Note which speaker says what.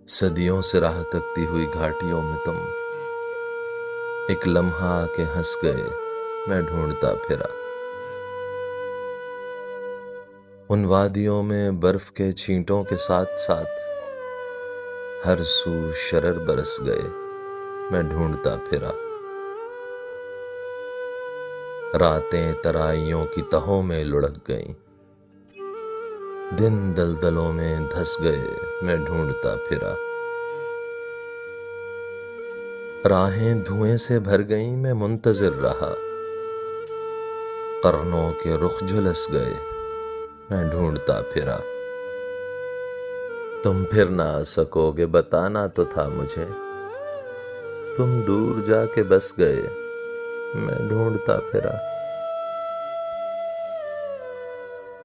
Speaker 1: सदियों से राह तकती हुई घाटियों में तुम एक लम्हा आके हंस गए, मैं ढूंढता फिरा। उन वादियों में बर्फ के छींटों के साथ साथ हर सू शरर बरस गए, मैं ढूंढता फिरा। रातें तराइयों की तहों में लुढ़क गईं, दिन दलदलों में धंस गए, मैं ढूंढता फिरा। राहें धुएं से भर गईं, मैं मुंतजिर रहा। कर्नों के रुख झुलस गए, मैं ढूंढता फिरा। तुम फिर ना आ सकोगे बताना तो था मुझे, तुम दूर जाके बस गए, मैं ढूंढता फिरा।